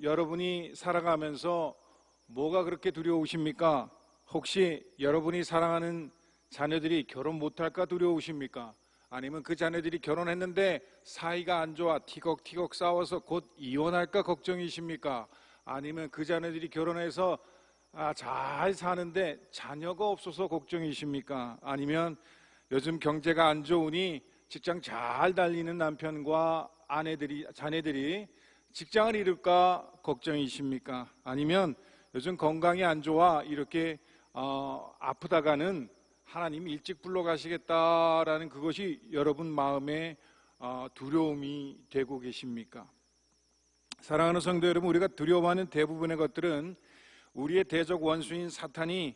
여러분이 살아가면서 뭐가 그렇게 두려우십니까? 혹시 여러분이 사랑하는 자녀들이 결혼 못할까 두려우십니까? 아니면 그 자녀들이 결혼했는데 사이가 안 좋아 티격티격 싸워서 곧 이혼할까 걱정이십니까? 아니면 그 자녀들이 결혼해서 잘 사는데 자녀가 없어서 걱정이십니까? 아니면 요즘 경제가 안 좋으니 직장 잘 달리는 남편과 자녀들이 직장을 잃을까 걱정이십니까? 아니면 요즘 건강이 안 좋아 이렇게 아프다가는 하나님 일찍 불러가시겠다라는 그것이 여러분 마음에 두려움이 되고 계십니까? 사랑하는 성도 여러분, 우리가 두려워하는 대부분의 것들은 우리의 대적 원수인 사탄이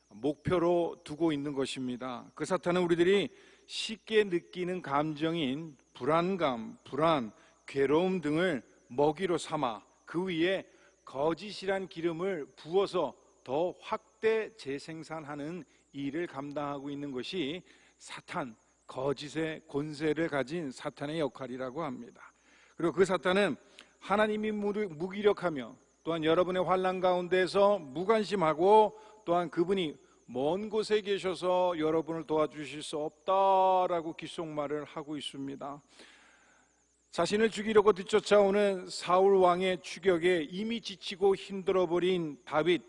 목표로 두고 있는 것입니다. 그 사탄은 우리들이 쉽게 느끼는 감정인 불안감, 불안, 괴로움 등을 먹이로 삼아 그 위에 거짓이란 기름을 부어서 더 확대 재생산하는 일을 감당하고 있는 것이 사탄, 거짓의 권세를 가진 사탄의 역할이라고 합니다. 그리고 그 사탄은 하나님이 무기력하며 또한 여러분의 환난 가운데서 무관심하고 또한 그분이 먼 곳에 계셔서 여러분을 도와주실 수 없다라고 귓속말을 하고 있습니다. 자신을 죽이려고 뒤쫓아오는 사울 왕의 추격에 이미 지치고 힘들어버린 다윗,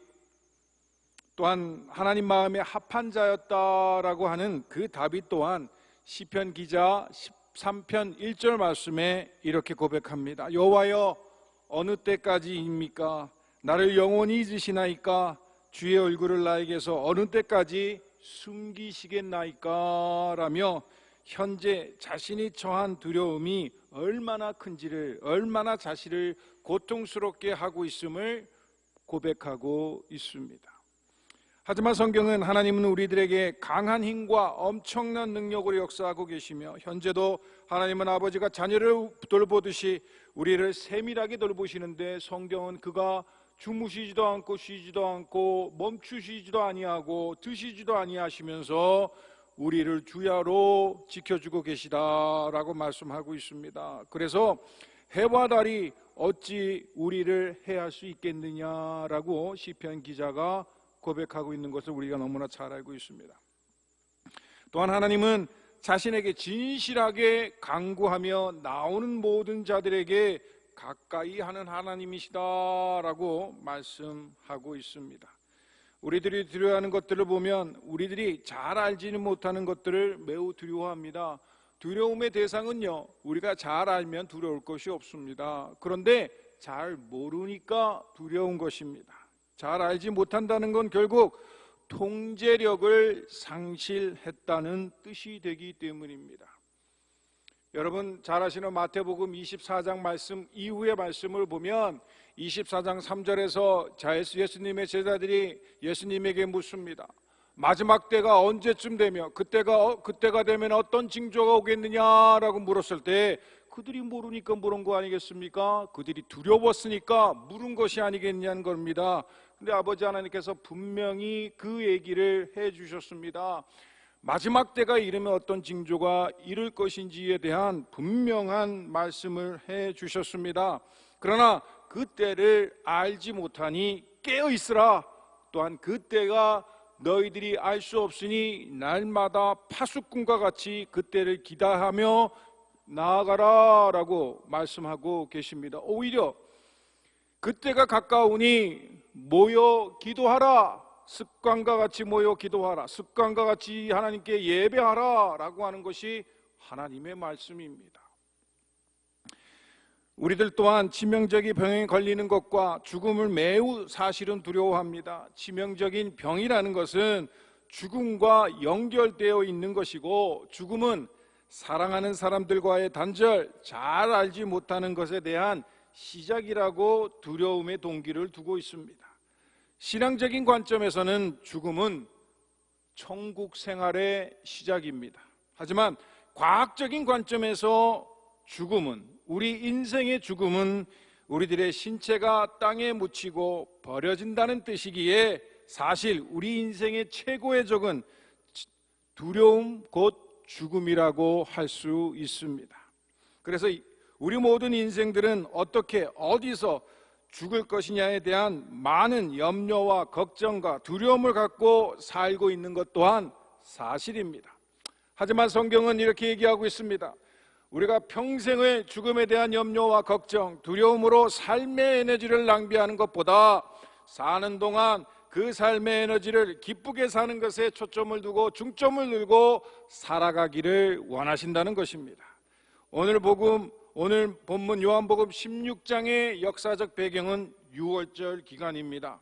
또한 하나님 마음에 합한 자였다라고 하는 그 다윗 또한 시편 기자 13편 1절 말씀에 이렇게 고백합니다. 여호와여, 어느 때까지입니까? 나를 영원히 잊으시나이까? 주의 얼굴을 나에게서 어느 때까지 숨기시겠나이까? 라며 현재 자신이 처한 두려움이 얼마나 큰지를, 얼마나 자신을 고통스럽게 하고 있음을 고백하고 있습니다. 하지만 성경은 하나님은 우리들에게 강한 힘과 엄청난 능력으로 역사하고 계시며 현재도 하나님은 아버지가 자녀를 돌보듯이 우리를 세밀하게 돌보시는데, 성경은 그가 주무시지도 않고 쉬지도 않고 멈추시지도 아니하고 드시지도 아니하시면서 우리를 주야로 지켜주고 계시다라고 말씀하고 있습니다. 그래서 해와 달이 어찌 우리를 해할 수 있겠느냐라고 시편 기자가 고백하고 있는 것을 우리가 너무나 잘 알고 있습니다. 또한 하나님은 자신에게 진실하게 간구하며 나오는 모든 자들에게 가까이 하는 하나님이시다라고 말씀하고 있습니다. 우리들이 두려워하는 것들을 보면 우리들이 잘 알지는 못하는 것들을 매우 두려워합니다. 두려움의 대상은요, 우리가 잘 알면 두려울 것이 없습니다. 그런데 잘 모르니까 두려운 것입니다. 잘 알지 못한다는 건 결국 통제력을 상실했다는 뜻이 되기 때문입니다. 여러분 잘 아시는 마태복음 24장 말씀 이후의 말씀을 보면 24장 3절에서 예수님의 제자들이 예수님에게 묻습니다. 마지막 때가 언제쯤 되며 그때가 되면 어떤 징조가 오겠느냐라고 물었을 때 그들이 모르니까 물은 거 아니겠습니까? 그들이 두려웠으니까 물은 것이 아니겠냐는 겁니다. 근데 아버지 하나님께서 분명히 그 얘기를 해 주셨습니다. 마지막 때가 이르면 어떤 징조가 이룰 것인지에 대한 분명한 말씀을 해 주셨습니다. 그러나 그때를 알지 못하니 깨어 있으라. 또한 그때가 너희들이 알 수 없으니 날마다 파수꾼과 같이 그때를 기다하며 나아가라 라고 말씀하고 계십니다. 오히려 그때가 가까우니 모여 기도하라, 습관과 같이 모여 기도하라, 습관과 같이 하나님께 예배하라 라고 하는 것이 하나님의 말씀입니다. 우리들 또한 치명적인 병에 걸리는 것과 죽음을 매우 사실은 두려워합니다. 치명적인 병이라는 것은 죽음과 연결되어 있는 것이고, 죽음은 사랑하는 사람들과의 단절, 잘 알지 못하는 것에 대한 시작이라고 두려움의 동기를 두고 있습니다. 신앙적인 관점에서는 죽음은 천국 생활의 시작입니다. 하지만 과학적인 관점에서 죽음은, 우리 인생의 죽음은 우리들의 신체가 땅에 묻히고 버려진다는 뜻이기에 사실 우리 인생의 최고의 적은 두려움 곧 죽음이라고 할 수 있습니다. 그래서 우리 모든 인생들은 어떻게 어디서 죽을 것이냐에 대한 많은 염려와 걱정과 두려움을 갖고 살고 있는 것 또한 사실입니다. 하지만 성경은 이렇게 얘기하고 있습니다. 우리가 평생을 죽음에 대한 염려와 걱정, 두려움으로 삶의 에너지를 낭비하는 것보다 사는 동안 그 삶의 에너지를 기쁘게 사는 것에 초점을 두고 중점을 두고 살아가기를 원하신다는 것입니다. 오늘 본문 요한복음 16장의 역사적 배경은 유월절 기간입니다.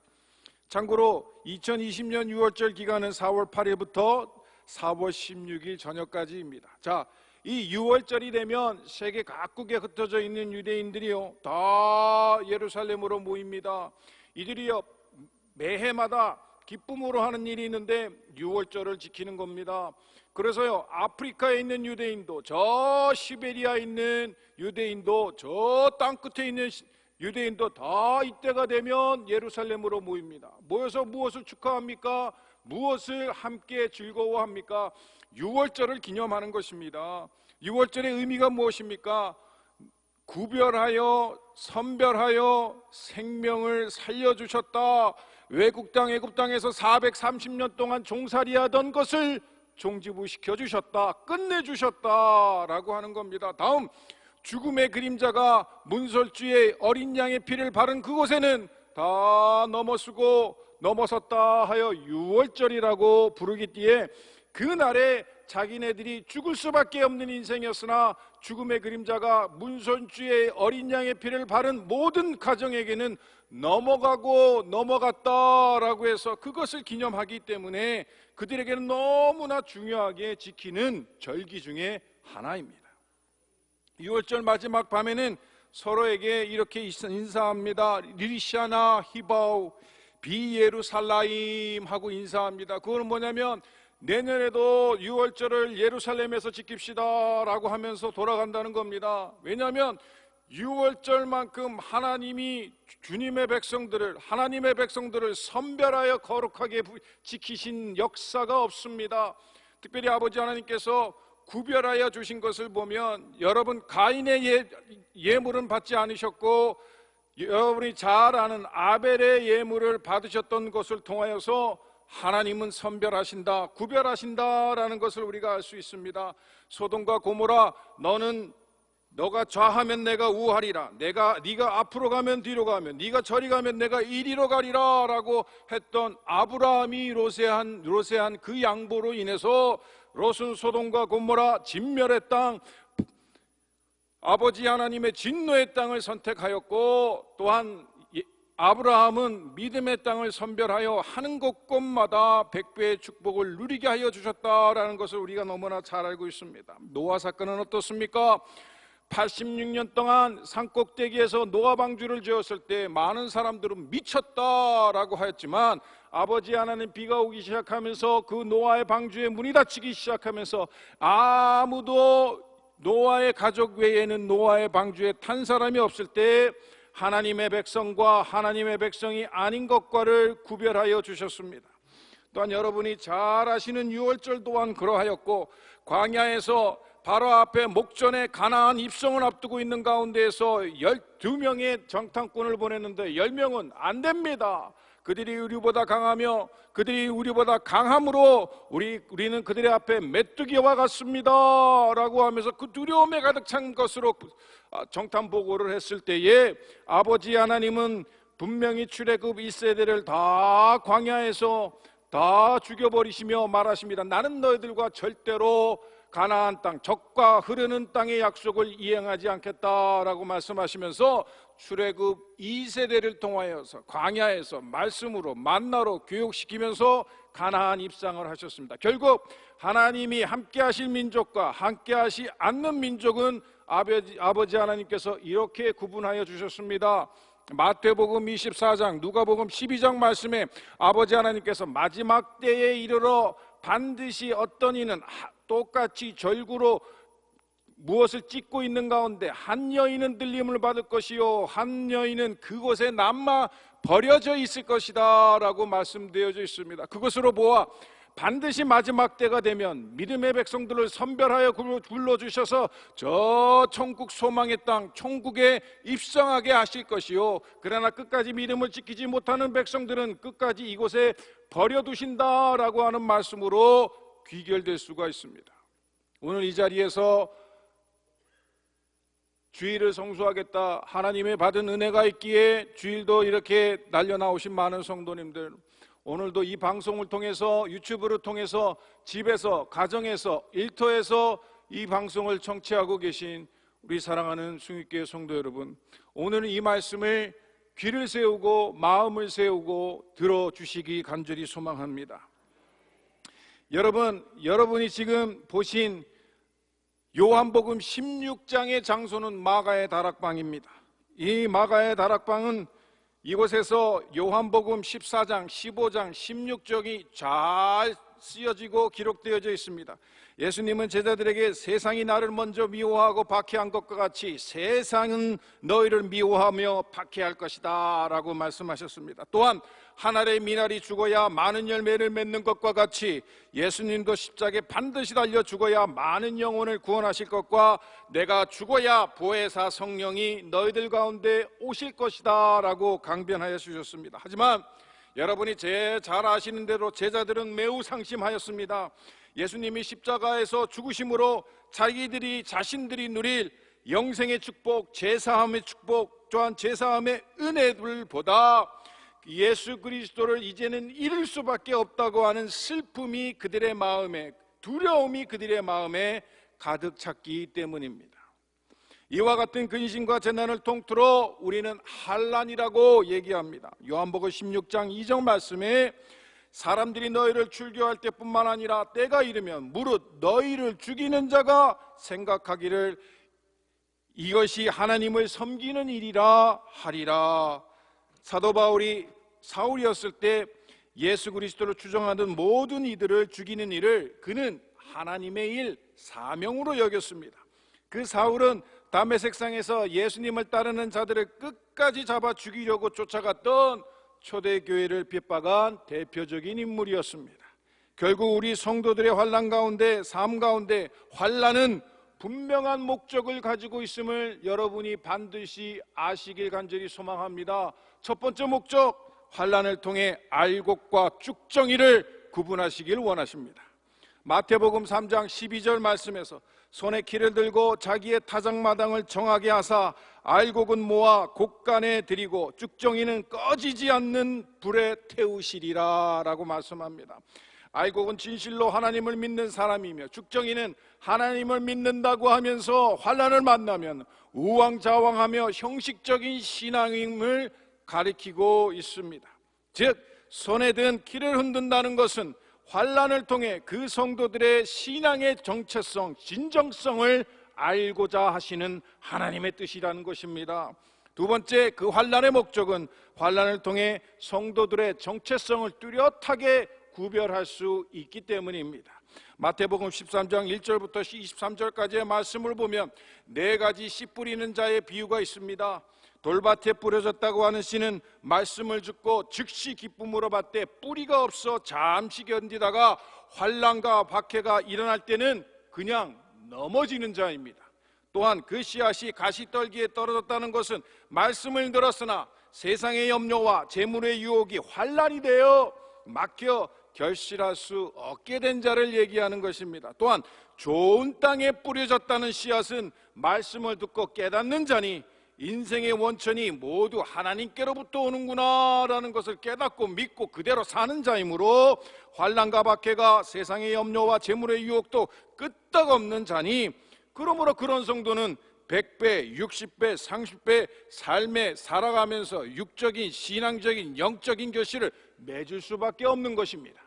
참고로 2020년 유월절 기간은 4월 8일부터 4월 16일 저녁까지입니다. 자, 이 유월절이 되면 세계 각국에 흩어져 있는 유대인들이요 다 예루살렘으로 모입니다. 이들이요 매해마다 기쁨으로 하는 일이 있는데 유월절을 지키는 겁니다. 그래서요 아프리카에 있는 유대인도, 저 시베리아에 있는 유대인도, 저 땅끝에 있는 유대인도 다 이때가 되면 예루살렘으로 모입니다. 모여서 무엇을 축하합니까? 무엇을 함께 즐거워합니까? 유월절을 기념하는 것입니다. 유월절의 의미가 무엇입니까? 구별하여 선별하여 생명을 살려주셨다. 외국 땅 애굽 땅에서 430년 동안 종살이하던 것을 종지부시켜 주셨다, 끝내주셨다라고 하는 겁니다. 다음, 죽음의 그림자가 문설주의 어린 양의 피를 바른 그곳에는 다 넘어섰다 하여 유월절이라고 부르기에 그날에 자기네들이 죽을 수밖에 없는 인생이었으나 죽음의 그림자가 문설주의 어린 양의 피를 바른 모든 가정에게는 넘어갔다라고 해서 그것을 기념하기 때문에 그들에게는 너무나 중요하게 지키는 절기 중에 하나입니다. 6월절 마지막 밤에는 서로에게 이렇게 인사합니다. 리샤나 히바우 비예루살라임 하고 인사합니다. 그건 뭐냐면 내년에도 6월절을 예루살렘에서 지킵시다 라고 하면서 돌아간다는 겁니다. 왜냐하면 6월절만큼 하나님이 하나님의 백성들을 선별하여 거룩하게 지키신 역사가 없습니다. 특별히 아버지 하나님께서 구별하여 주신 것을 보면 여러분 가인의 예물은 받지 않으셨고 여러분이 잘 아는 아벨의 예물을 받으셨던 것을 통하여서 하나님은 선별하신다, 구별하신다라는 것을 우리가 알 수 있습니다. 소돔과 고모라, 너가 좌하면 내가 우하리라, 네가 앞으로 가면 뒤로 가면, 네가 저리 가면 내가 이리로 가리라 라고 했던 아브라함이 로세한 그 양보로 인해서 롯은 소돔과 고모라 진멸의 땅, 아버지 하나님의 진노의 땅을 선택하였고, 또한 아브라함은 믿음의 땅을 선별하여 하는 곳곳마다 백배의 축복을 누리게 하여 주셨다라는 것을 우리가 너무나 잘 알고 있습니다. 노아 사건은 어떻습니까? 86년 동안 산꼭대기에서 노아 방주를 지었을 때 많은 사람들은 미쳤다라고 하였지만 아버지 하나님 비가 오기 시작하면서 그 노아의 방주에 문이 닫히기 시작하면서 아무도 노아의 가족 외에는 노아의 방주에 탄 사람이 없을 때 하나님의 백성과 하나님의 백성이 아닌 것과를 구별하여 주셨습니다. 또한 여러분이 잘 아시는 유월절 또한 그러하였고, 광야에서 바로 앞에 목전에 가나안 입성을 앞두고 있는 가운데에서 12명의 정탐꾼을 보냈는데 10명은 안 됩니다. 그들이 우리보다 강하며 그들이 우리보다 강함으로 우리는 그들의 앞에 메뚜기와 같습니다 라고 하면서 그 두려움에 가득 찬 것으로 정탐 보고를 했을 때에 아버지 하나님은 분명히 출애굽 1세대를 다 광야에서 다 죽여버리시며 말하십니다. 나는 너희들과 절대로 가나안 땅, 적과 흐르는 땅의 약속을 이행하지 않겠다라고 말씀하시면서 출애굽 2세대를 통하여서 광야에서 말씀으로 만나로 교육시키면서 가나안 입성을 하셨습니다. 결국 하나님이 함께 하실 민족과 함께 하시 않는 민족은 아버지 하나님께서 이렇게 구분하여 주셨습니다. 마태복음 24장, 누가복음 12장 말씀에 아버지 하나님께서 마지막 때에 이르러 반드시 어떤 이는 똑같이 절구로 무엇을 찢고 있는 가운데 한 여인은 들림을 받을 것이요 한 여인은 그곳에 남아 버려져 있을 것이다 라고 말씀되어져 있습니다. 그것으로 보아 반드시 마지막 때가 되면 믿음의 백성들을 선별하여 불러주셔서 저 천국 소망의 땅 천국에 입성하게 하실 것이요, 그러나 끝까지 믿음을 지키지 못하는 백성들은 끝까지 이곳에 버려두신다라고 하는 말씀으로 귀결될 수가 있습니다. 오늘 이 자리에서 주일을 성수하겠다, 하나님의 받은 은혜가 있기에 주일도 이렇게 날려나오신 많은 성도님들, 오늘도 이 방송을 통해서, 유튜브를 통해서, 집에서, 가정에서, 일터에서 이 방송을 청취하고 계신 우리 사랑하는 숭일교회 성도 여러분, 오늘은 이 말씀을 귀를 세우고 마음을 세우고 들어주시기 간절히 소망합니다. 여러분이 지금 보신 요한복음 16장의 장소는 마가의 다락방입니다. 이 마가의 다락방은 이곳에서 요한복음 14장, 15장, 16장이 잘 쓰여지고 기록되어져 있습니다. 예수님은 제자들에게 세상이 나를 먼저 미워하고 박해한 것과 같이 세상은 너희를 미워하며 박해할 것이다 라고 말씀하셨습니다. 또한 한 알의 미나리 죽어야 많은 열매를 맺는 것과 같이 예수님도 십자가에 반드시 달려 죽어야 많은 영혼을 구원하실 것과 내가 죽어야 보혜사 성령이 너희들 가운데 오실 것이다 라고 강변하여 주셨습니다. 하지만 여러분이 잘 아시는 대로 제자들은 매우 상심하였습니다. 예수님이 십자가에서 죽으심으로 자신들이 누릴 영생의 축복, 제사함의 축복, 또한 제사함의 은혜들보다 예수 그리스도를 이제는 잃을 수밖에 없다고 하는 슬픔이 그들의 마음에, 두려움이 그들의 마음에 가득 찼기 때문입니다. 이와 같은 근심과 재난을 통틀어 우리는 환난이라고 얘기합니다. 요한복음 16장 2절 말씀에 사람들이 너희를 출교할 때뿐만 아니라 때가 이르면 무릇 너희를 죽이는 자가 생각하기를 이것이 하나님을 섬기는 일이라 하리라. 사도 바울이 사울이었을 때 예수 그리스도를 추종하는 모든 이들을 죽이는 일을 그는 하나님의 일, 사명으로 여겼습니다. 그 사울은 다메섹상에서 예수님을 따르는 자들을 끝까지 잡아 죽이려고 쫓아갔던 초대교회를 핍박한 대표적인 인물이었습니다. 결국 우리 성도들의 환난 가운데, 삶 가운데 환난은 분명한 목적을 가지고 있음을 여러분이 반드시 아시길 간절히 소망합니다. 첫 번째 목적, 환난을 통해 알곡과 쭉정이를 구분하시길 원하십니다. 마태복음 3장 12절 말씀에서 손에 키를 들고 자기의 타작마당을 정하게 하사 알곡은 모아 곡간에 들이고 쭉정이는 꺼지지 않는 불에 태우시리라 라고 말씀합니다. 알곡은 진실로 하나님을 믿는 사람이며 쭉정이는 하나님을 믿는다고 하면서 환난을 만나면 우왕좌왕하며 형식적인 신앙임을 가리키고 있습니다. 즉 손에 든 키를 흔든다는 것은 환난을 통해 그 성도들의 신앙의 정체성, 진정성을 알고자 하시는 하나님의 뜻이라는 것입니다. 두 번째, 그 환난의 목적은 환난을 통해 성도들의 정체성을 뚜렷하게 구별할 수 있기 때문입니다. 마태복음 13장 1절부터 23절까지의 말씀을 보면 네 가지 씨 뿌리는 자의 비유가 있습니다. 돌밭에 뿌려졌다고 하는 씨는 말씀을 듣고 즉시 기쁨으로 받되 뿌리가 없어 잠시 견디다가 환난과 박해가 일어날 때는 그냥 넘어지는 자입니다. 또한 그 씨앗이 가시떨기에 떨어졌다는 것은 말씀을 들었으나 세상의 염려와 재물의 유혹이 환난이 되어 막혀 결실할 수 없게 된 자를 얘기하는 것입니다. 또한 좋은 땅에 뿌려졌다는 씨앗은 말씀을 듣고 깨닫는 자니 인생의 원천이 모두 하나님께로부터 오는구나 라는 것을 깨닫고 믿고 그대로 사는 자이므로 환난과 박해가 세상의 염려와 재물의 유혹도 끄떡없는 자니, 그러므로 그런 성도는 100배, 60배, 30배 삶에 살아가면서 육적인, 신앙적인, 영적인 결실을 맺을 수밖에 없는 것입니다.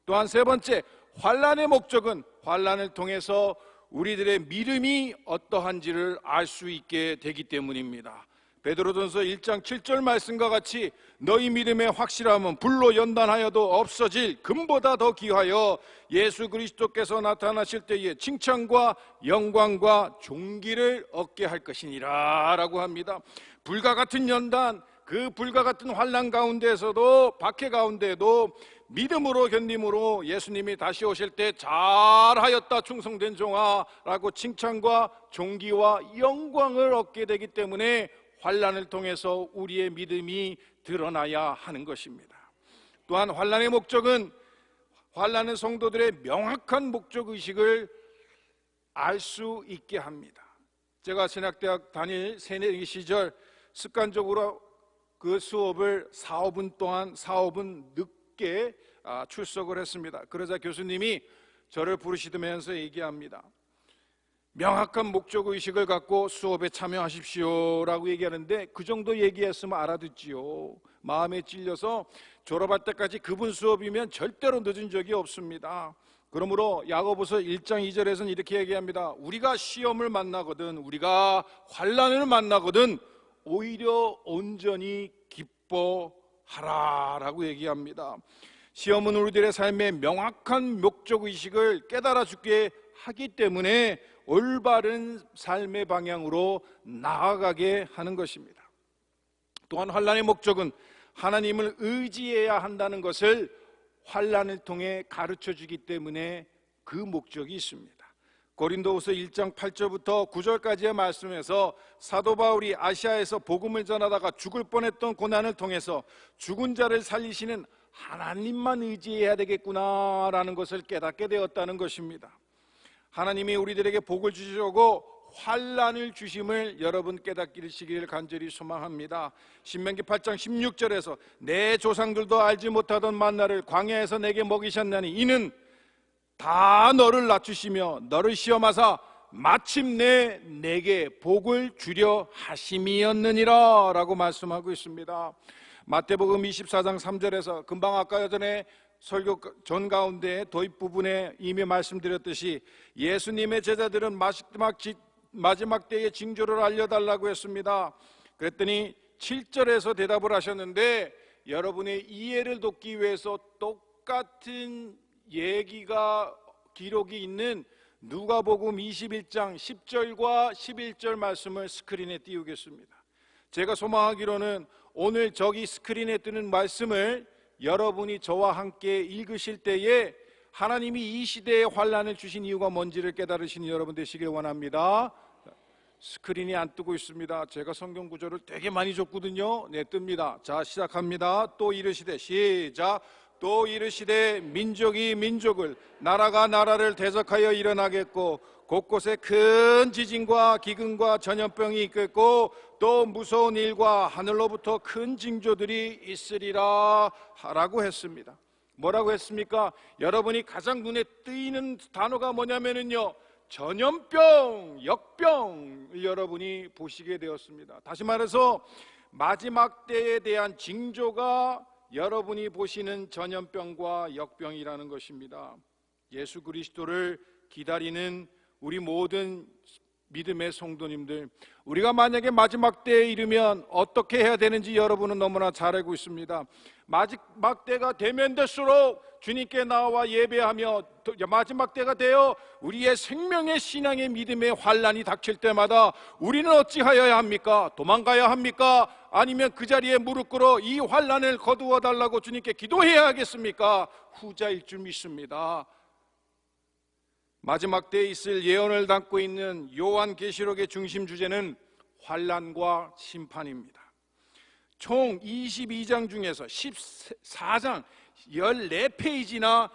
또한 세 번째, 환난의 목적은 환난을 통해서 우리들의 믿음이 어떠한지를 알 수 있게 되기 때문입니다. 베드로전서 1장 7절 말씀과 같이 너희 믿음의 확실함은 불로 연단하여도 없어질 금보다 더 귀하여 예수 그리스도께서 나타나실 때에 칭찬과 영광과 존귀를 얻게 할 것이니라 라고 합니다. 불과 같은 연단, 그 불과 같은 환난 가운데에서도, 박해 가운데에도 믿음으로 견딤으로 예수님이 다시 오실 때 잘하였다 충성된 종아라고 칭찬과 존귀와 영광을 얻게 되기 때문에 환난을 통해서 우리의 믿음이 드러나야 하는 것입니다. 또한 환난의 목적은, 환난은 성도들의 명확한 목적의식을 알 수 있게 합니다. 제가 신학대학 다닐 새내기 시절 습관적으로 그 수업을 4~5분 동안 4~5분 늦게 출석을 했습니다. 그러자 교수님이 저를 부르시면서 얘기합니다. 명확한 목적의식을 갖고 수업에 참여하십시오 라고 얘기하는데, 그 정도 얘기했으면 알아듣지요. 마음에 찔려서 졸업할 때까지 그분 수업이면 절대로 늦은 적이 없습니다. 그러므로 야고보서 1장 2절에서는 이렇게 얘기합니다. 우리가 시험을 만나거든, 우리가 환난을 만나거든 오히려 온전히 기뻐하라 라고 얘기합니다. 시험은 우리들의 삶의 명확한 목적의식을 깨달아 주게 하기 때문에 올바른 삶의 방향으로 나아가게 하는 것입니다. 또한 환난의 목적은 하나님을 의지해야 한다는 것을 환난을 통해 가르쳐 주기 때문에 그 목적이 있습니다. 고린도후서 1장 8절부터 9절까지의 말씀에서 사도 바울이 아시아에서 복음을 전하다가 죽을 뻔했던 고난을 통해서 죽은 자를 살리시는 하나님만 의지해야 되겠구나라는 것을 깨닫게 되었다는 것입니다. 하나님이 우리들에게 복을 주시려고 환난을 주심을 여러분 깨닫기를 간절히 소망합니다. 신명기 8장 16절에서 내 조상들도 알지 못하던 만나를 광야에서 내게 먹이셨나니 이는 다 너를 낮추시며 너를 시험하사 마침내 내게 복을 주려 하심이었느니라 라고 말씀하고 있습니다. 마태복음 24장 3절에서 금방 아까 전에 설교 전 가운데 도입 부분에 이미 말씀드렸듯이 예수님의 제자들은 마지막 때의 징조를 알려달라고 했습니다. 그랬더니 7절에서 대답을 하셨는데, 여러분의 이해를 돕기 위해서 똑같은 얘기가 기록이 있는 누가복음 21장 10절과 11절 말씀을 스크린에 띄우겠습니다. 제가 소망하기로는 오늘 저기 스크린에 뜨는 말씀을 여러분이 저와 함께 읽으실 때에 하나님이 이 시대에 환난을 주신 이유가 뭔지를 깨달으시는 여러분 되시길 원합니다. 스크린이 안 뜨고 있습니다. 제가 성경 구절을 되게 많이 줬거든요. 네, 뜹니다. 자, 시작합니다. 또 이르시되, 시작. 또 이르시되 민족이 민족을, 나라가 나라를 대적하여 일어나겠고 곳곳에 큰 지진과 기근과 전염병이 있겠고 또 무서운 일과 하늘로부터 큰 징조들이 있으리라 라고 했습니다. 뭐라고 했습니까? 여러분이 가장 눈에 띄는 단어가 뭐냐면요, 전염병, 역병을 여러분이 보시게 되었습니다. 다시 말해서 마지막 때에 대한 징조가 여러분이 보시는 전염병과 역병이라는 것입니다. 예수 그리스도를 기다리는 우리 모든 믿음의 성도님들, 우리가 만약에 마지막 때에 이르면 어떻게 해야 되는지 여러분은 너무나 잘 알고 있습니다. 마지막 때가 되면 될수록 주님께 나와 예배하며, 마지막 때가 되어 우리의 생명의 신앙의 믿음의 환난이 닥칠 때마다 우리는 어찌하여야 합니까? 도망가야 합니까? 아니면 그 자리에 무릎 꿇어 이 환난을 거두어 달라고 주님께 기도해야 하겠습니까? 후자일 줄 믿습니다. 마지막 때에 있을 예언을 담고 있는 요한계시록의 중심 주제는 환난과 심판입니다. 총 22장 중에서 14장 14페이지나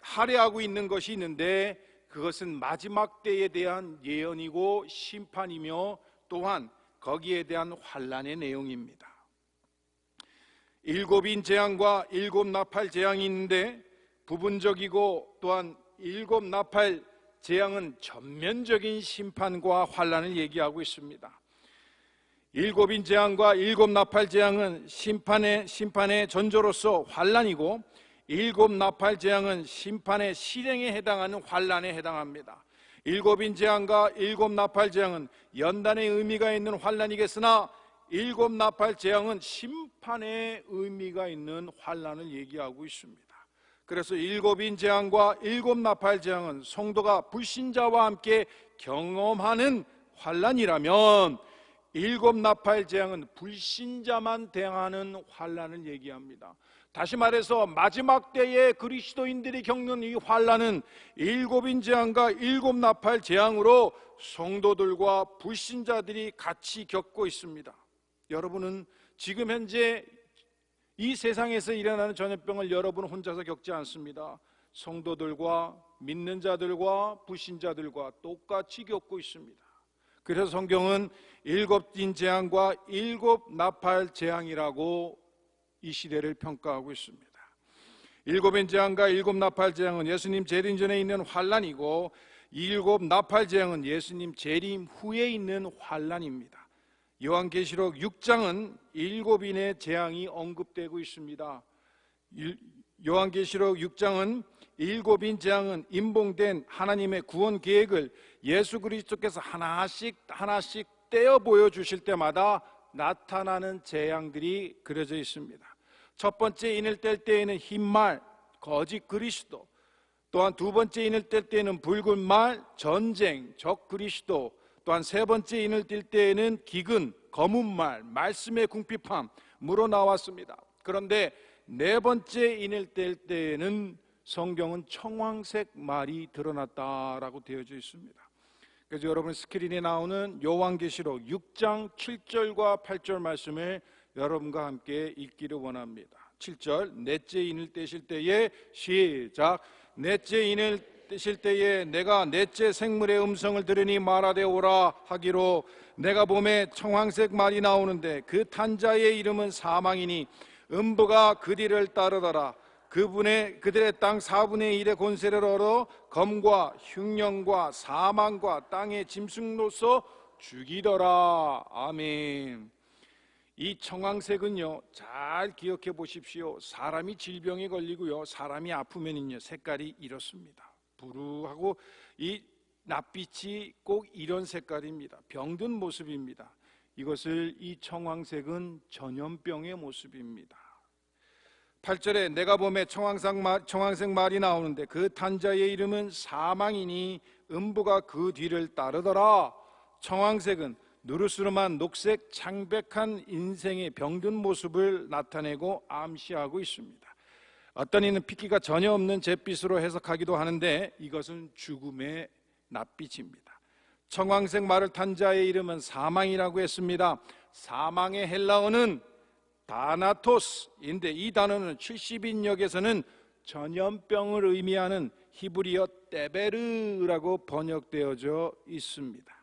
할애하고 있는 것이 있는데, 그것은 마지막 때에 대한 예언이고 심판이며 또한 거기에 대한 환난의 내용입니다. 7인 재앙과 7 나팔 재앙이 있는데, 부분적이고 또한 7 나팔 재앙은 전면적인 심판과 환난을 얘기하고 있습니다. 7인 재앙과 7 나팔 재앙은 심판의 전조로서 환난이고, 7 나팔 재앙은 심판의 실행에 해당하는 환난에 해당합니다. 7인 재앙과 7 나팔 재앙은 연단의 의미가 있는 환난이겠으나 7 나팔 재앙은 심판의 의미가 있는 환난을 얘기하고 있습니다. 그래서 7인 재앙과 7 나팔 재앙은 성도가 불신자와 함께 경험하는 환난이라면, 일곱 나팔 재앙은 불신자만 대항하는 환난을 얘기합니다. 다시 말해서 마지막 때에 그리스도인들이 겪는 이 환난은 일곱인 재앙과 일곱 나팔 재앙으로 성도들과 불신자들이 같이 겪고 있습니다. 여러분은 지금 현재 이 세상에서 일어나는 전염병을 여러분 혼자서 겪지 않습니다. 성도들과 믿는 자들과 불신자들과 똑같이 겪고 있습니다. 그래서 성경은 일곱인 재앙과 일곱 나팔 재앙이라고 이 시대를 평가하고 있습니다. 일곱인 재앙과 일곱 나팔 재앙은 예수님 재림 전에 있는 환난이고, 일곱 나팔 재앙은 예수님 재림 후에 있는 환난입니다. 요한계시록 6장은 일곱인의 재앙이 언급되고 있습니다. 요한계시록 6장은 일곱인 재앙은 임봉된 하나님의 구원 계획을 예수 그리스도께서 하나씩 떼어 보여주실 때마다 나타나는 재앙들이 그려져 있습니다. 첫 번째 인을 뗄 때에는 흰말, 거짓 그리스도, 또한 두 번째 인을 뗄 때에는 붉은 말, 전쟁, 적 그리스도, 또한 세 번째 인을 뗄 때에는 기근, 검은 말, 말씀의 궁핍함으로 나왔습니다. 그런데 네 번째 인을 뗄 때에는 성경은 청황색 말이 드러났다라고 되어져 있습니다. 그래서 여러분 스크린에 나오는 요한계시록 6장 7절과 8절 말씀을 여러분과 함께 읽기를 원합니다. 7절, 넷째 인을 떼실 때에, 시작. 넷째 인을 떼실 때에 내가 넷째 생물의 음성을 들으니 말하되 오라 하기로, 내가 봄에 청황색 말이 나오는데 그 탄자의 이름은 사망이니 음부가 그 뒤를 따르더라. 그들의 땅 4분의 1의 권세를 얻어 검과 흉령과 사망과 땅의 짐승로서 죽이더라. 아멘. 이 청황색은요, 잘 기억해 보십시오. 사람이 질병에 걸리고요, 사람이 아프면은요 색깔이 이렇습니다. 부르하고 이 낯빛이 꼭 이런 색깔입니다. 병든 모습입니다. 이것을 이 청황색은 전염병의 모습입니다. 8절에 내가 봄에 청황색 말이 나오는데 그 탄자의 이름은 사망이니 음부가 그 뒤를 따르더라. 청황색은 누르스름한 녹색 창백한 인생의 병든 모습을 나타내고 암시하고 있습니다. 어떤 이는 핏기가 전혀 없는 잿빛으로 해석하기도 하는데 이것은 죽음의 낯빛입니다. 청황색 말을 탄 자의 이름은 사망이라고 했습니다. 사망의 헬라어는 다나토스인데 이 단어는 70인역에서는 전염병을 의미하는 히브리어 떼베르라고 번역되어져 있습니다.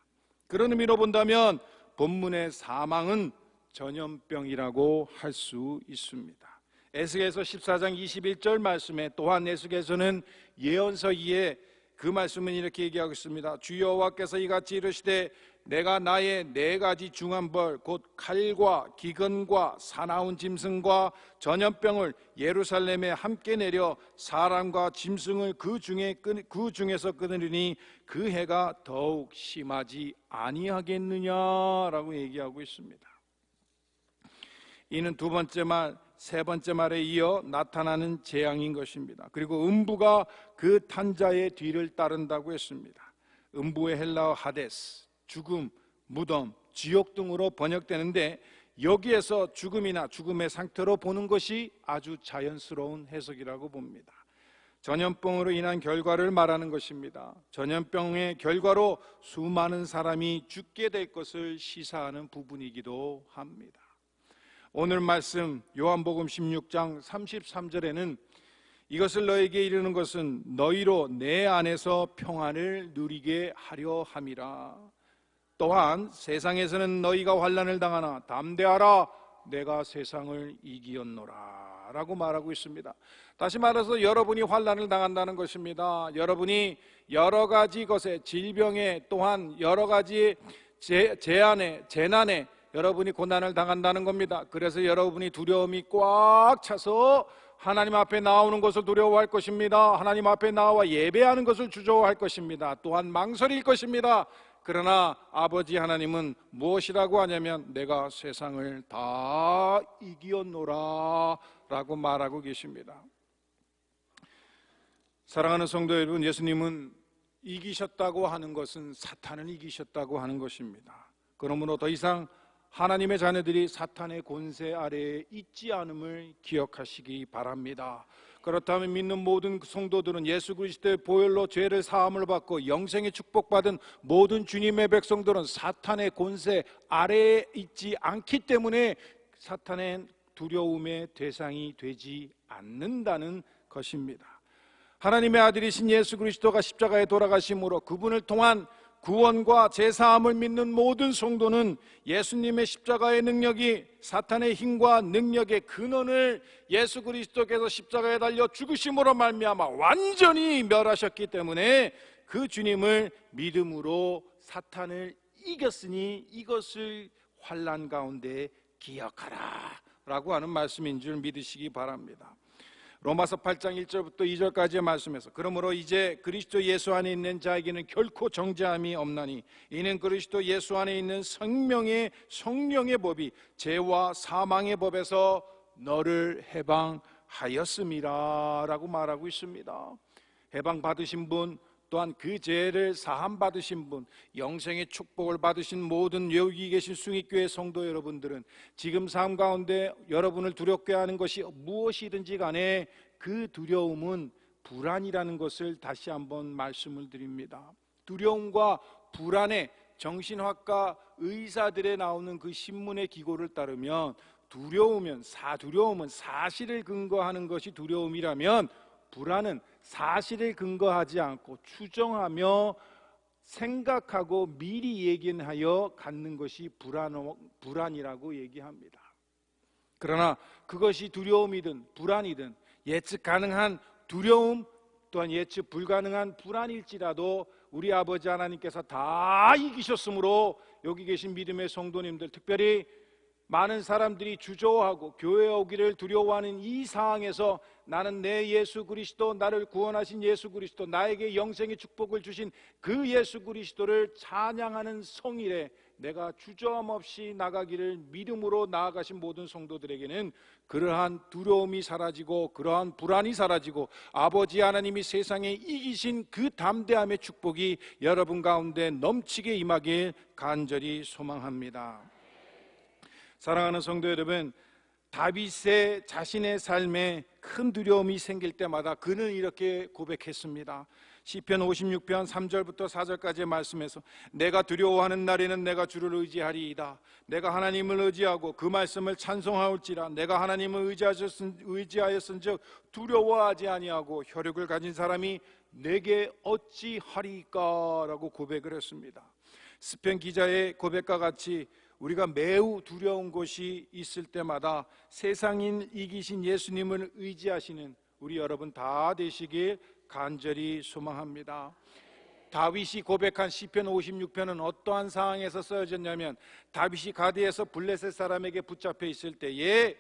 그런 의미로 본다면 본문의 사망은 전염병이라고 할 수 있습니다. 에스겔서 14장 21절 말씀에 또한 에스겔서는 예언서 2에 그 말씀은 이렇게 얘기하고 있습니다. 주 여호와께서 이같이 이르시되 내가 나의 네 가지 중한 벌 곧 칼과 기근과 사나운 짐승과 전염병을 예루살렘에 함께 내려 사람과 짐승을 그 중에서 끊으리니 그 해가 더욱 심하지 아니하겠느냐라고 얘기하고 있습니다. 이는 두 번째 말, 세 번째 말에 이어 나타나는 재앙인 것입니다. 그리고 음부가 그 탄자의 뒤를 따른다고 했습니다. 음부의 헬라어 하데스, 죽음, 무덤, 지옥 등으로 번역되는데 여기에서 죽음이나 죽음의 상태로 보는 것이 아주 자연스러운 해석이라고 봅니다. 전염병으로 인한 결과를 말하는 것입니다. 전염병의 결과로 수많은 사람이 죽게 될 것을 시사하는 부분이기도 합니다. 오늘 말씀 요한복음 16장 33절에는 이것을 너에게 이르는 것은 너희로 내 안에서 평안을 누리게 하려 함이라. 또한 세상에서는 너희가 환난을 당하나 담대하라 내가 세상을 이기었노라 라고 말하고 있습니다. 다시 말해서 여러분이 환난을 당한다는 것입니다. 여러분이 여러 가지 것에, 질병에, 또한 여러 가지 재난에 여러분이 고난을 당한다는 겁니다. 그래서 여러분이 두려움이 꽉 차서 하나님 앞에 나오는 것을 두려워할 것입니다. 하나님 앞에 나와 예배하는 것을 주저할 것입니다. 또한 망설일 것입니다. 그러나 아버지 하나님은 무엇이라고 하냐면 내가 세상을 다 이기었노라 라고 말하고 계십니다. 사랑하는 성도 여러분, 예수님은 이기셨다고 하는 것은 사탄을 이기셨다고 하는 것입니다. 그러므로 더 이상 하나님의 자녀들이 사탄의 권세 아래에 있지 않음을 기억하시기 바랍니다. 그렇다면 믿는 모든 성도들은 예수 그리스도의 보혈로 죄를 사함을 받고 영생의 축복받은 모든 주님의 백성들은 사탄의 권세 아래에 있지 않기 때문에 사탄의 두려움의 대상이 되지 않는다는 것입니다. 하나님의 아들이신 예수 그리스도가 십자가에 돌아가심으로 그분을 통한 구원과 제사함을 믿는 모든 성도는 예수님의 십자가의 능력이 사탄의 힘과 능력의 근원을 예수 그리스도께서 십자가에 달려 죽으심으로 말미암아 완전히 멸하셨기 때문에 그 주님을 믿음으로 사탄을 이겼으니 이것을 환난 가운데 기억하라 라고 하는 말씀인 줄 믿으시기 바랍니다. 로마서 8장 1절부터 2절까지의 말씀에서 그러므로 이제 그리스도 예수 안에 있는 자에게는 결코 정죄함이 없나니 이는 그리스도 예수 안에 있는 생명의 성령의 법이 죄와 사망의 법에서 너를 해방하였음이라 라고 말하고 있습니다. 해방받으신 분, 또한 그 죄를 사함 받으신 분, 영생의 축복을 받으신 모든 여기 계신 숭익교회 성도 여러분들은 지금 삶 가운데 여러분을 두렵게 하는 것이 무엇이든지 간에 그 두려움은 불안이라는 것을 다시 한번 말씀을 드립니다. 두려움과 불안의 정신학과 의사들에 나오는 그 신문의 기고를 따르면 두려움은 사실을 근거하는 것이 두려움이라면 불안은 사실을 근거하지 않고 추정하며 생각하고 미리 예견하여 갖는 것이 불안이라고 얘기합니다. 그러나 그것이 두려움이든 불안이든 예측 가능한 두려움 또한 예측 불가능한 불안일지라도 우리 아버지 하나님께서 다 이기셨으므로 여기 계신 믿음의 성도님들, 특별히 많은 사람들이 주저하고 교회에 오기를 두려워하는 이 상황에서 나는 내 예수 그리스도, 나를 구원하신 예수 그리스도, 나에게 영생의 축복을 주신 그 예수 그리스도를 찬양하는 성일에 내가 주저함 없이 나가기를 믿음으로 나아가신 모든 성도들에게는 그러한 두려움이 사라지고 그러한 불안이 사라지고 아버지 하나님이 세상에 이기신 그 담대함의 축복이 여러분 가운데 넘치게 임하길 간절히 소망합니다. 사랑하는 성도 여러분, 다윗의 자신의 삶에 큰 두려움이 생길 때마다 그는 이렇게 고백했습니다. 시편 56편 3절부터 4절까지의 말씀에서 내가 두려워하는 날에는 내가 주를 의지하리이다. 내가 하나님을 의지하고 그 말씀을 찬송하올지라. 내가 하나님을 의지하였은즉 두려워하지 아니하고 혈육을 가진 사람이 내게 어찌하리까 라고 고백을 했습니다. 시편 기자의 고백과 같이 우리가 매우 두려운 것이 있을 때마다 세상인 이기신 예수님을 의지하시는 우리 여러분 다 되시길 간절히 소망합니다. 다윗이 고백한 시편 56편은 어떠한 상황에서 쓰여졌냐면 다윗이 가드에서 블레셋 사람에게 붙잡혀 있을 때에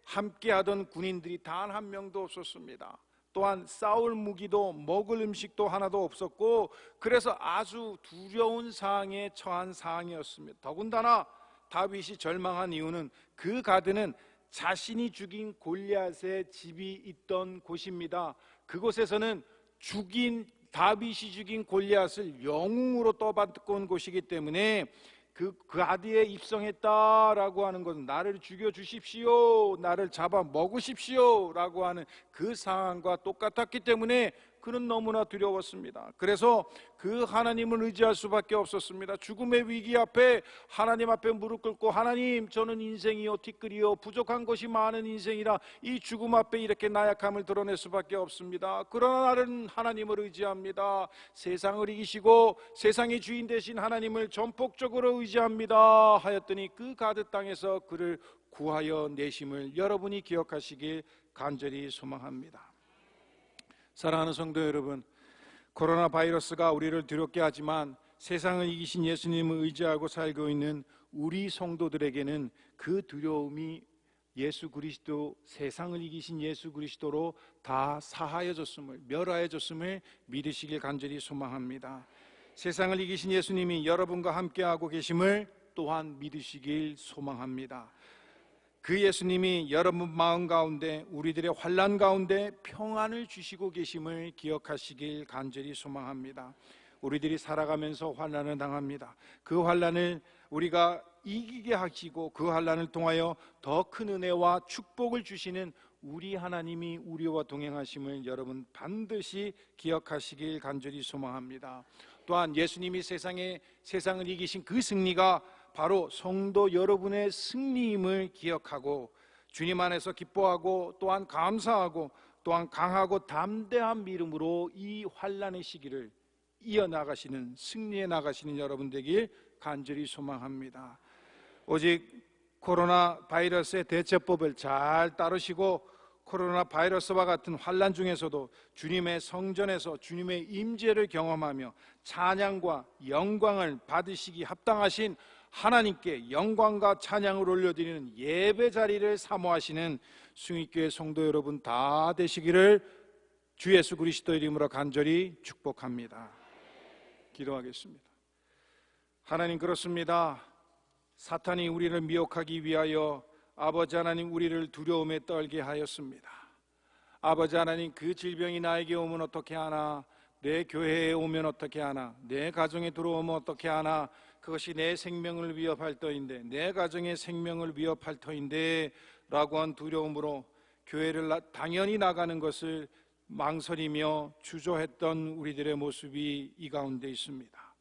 함께하던 군인들이 단 한 명도 없었습니다. 또한 싸울 무기도 먹을 음식도 하나도 없었고 그래서 아주 두려운 상황에 처한 상황이었습니다. 더군다나 다윗이 절망한 이유는 그 가드는 자신이 죽인 골리앗의 집이 있던 곳입니다. 그곳에서는 다윗이 죽인 골리앗을 영웅으로 떠받고 온 곳이기 때문에 그 가드에 입성했다라고 하는 것은 나를 죽여주십시오, 나를 잡아 먹으십시오 라고 하는 그 상황과 똑같았기 때문에 그는 너무나 두려웠습니다. 그래서 그 하나님을 의지할 수밖에 없었습니다. 죽음의 위기 앞에 하나님 앞에 무릎 꿇고 하나님, 저는 인생이요 티끌이요 부족한 것이 많은 인생이라 이 죽음 앞에 이렇게 나약함을 드러낼 수밖에 없습니다. 그러나 나는 하나님을 의지합니다. 세상을 이기시고 세상의 주인 되신 하나님을 전폭적으로 의지합니다 하였더니 그 가드 땅에서 그를 구하여 내심을 여러분이 기억하시길 간절히 소망합니다. 사랑하는 성도 여러분, 코로나 바이러스가 우리를 두렵게 하지만 세상을 이기신 예수님을 의지하고 살고 있는 우리 성도들에게는 그 두려움이 예수 그리스도, 세상을 이기신 예수 그리스도로 다 사하여졌음을, 멸하여졌음을 믿으시길 간절히 소망합니다. 세상을 이기신 예수님이 여러분과 함께하고 계심을 또한 믿으시길 소망합니다. 그 예수님이 여러분 마음 가운데, 우리들의 환난 가운데 평안을 주시고 계심을 기억하시길 간절히 소망합니다. 우리들이 살아가면서 환난을 당합니다. 그 환난을 우리가 이기게 하시고 그 환난을 통하여 더 큰 은혜와 축복을 주시는 우리 하나님이 우리와 동행하심을 여러분 반드시 기억하시길 간절히 소망합니다. 또한 예수님이 세상을 이기신 그 승리가 바로 성도 여러분의 승리임을 기억하고 주님 안에서 기뻐하고 또한 감사하고 또한 강하고 담대한 믿음으로 이 환난의 시기를 이어나가시는 승리해 나가시는 여러분 되길 간절히 소망합니다. 오직 코로나 바이러스의 대처법을 잘 따르시고 코로나 바이러스와 같은 환난 중에서도 주님의 성전에서 주님의 임재를 경험하며 찬양과 영광을 받으시기 합당하신 하나님께 영광과 찬양을 올려드리는 예배 자리를 사모하시는 숭익교회 성도 여러분 다 되시기를 주 예수 그리스도 이름으로 간절히 축복합니다. 기도하겠습니다. 하나님, 그렇습니다. 사탄이 우리를 미혹하기 위하여 아버지 하나님 우리를 두려움에 떨게 하였습니다. 아버지 하나님, 그 질병이 나에게 오면 어떻게 하나, 내 교회에 오면 어떻게 하나, 내 가정에 들어오면 어떻게 하나, 그것이 내 생명을 위협할 터인데, 내 가정의 생명을 위협할 터인데 라고 한 두려움으로 교회를 당연히 나가는 것을 망설이며 주저했던 우리들의 모습이 이 가운데 있습니다.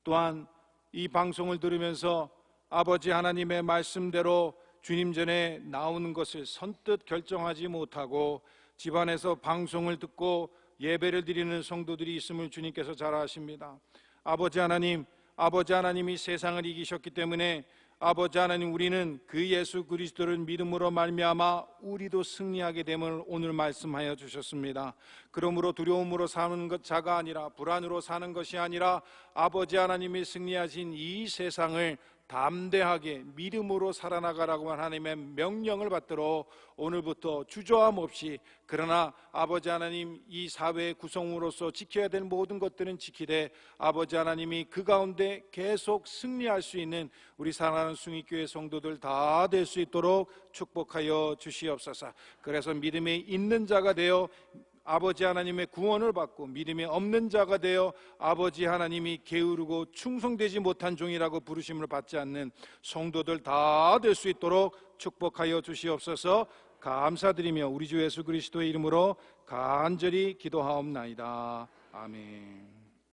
또한 이 방송을 들으면서 아버지 하나님의 말씀대로 주님 전에 나오는 것을 선뜻 결정하지 못하고 집안에서 방송을 듣고 예배를 드리는 성도들이 있음을 주님께서 잘 아십니다. 아버지 하나님이 세상을 이기셨기 때문에 아버지 하나님, 우리는 그 예수 그리스도를 믿음으로 말미암아 우리도 승리하게 됨을 오늘 말씀하여 주셨습니다. 그러므로 두려움으로 사는 자가 아니라, 불안으로 사는 것이 아니라 아버지 하나님이 승리하신 이 세상을 담대하게 믿음으로 살아나가라고 하나님의 명령을 받들어 오늘부터 주저함 없이, 그러나 아버지 하나님 이 사회의 구성으로서 지켜야 될 모든 것들은 지키되 아버지 하나님이 그 가운데 계속 승리할 수 있는 우리 사랑하는 숭익교회 성도들 다 될 수 있도록 축복하여 주시옵소서. 그래서 믿음에 있는 자가 되어 아버지 하나님의 구원을 받고 믿음이 없는 자가 되어 아버지 하나님이 게으르고 충성되지 못한 종이라고 부르심을 받지 않는 성도들 다 될 수 있도록 축복하여 주시옵소서. 감사드리며 우리 주 예수 그리스도의 이름으로 간절히 기도하옵나이다. 아멘.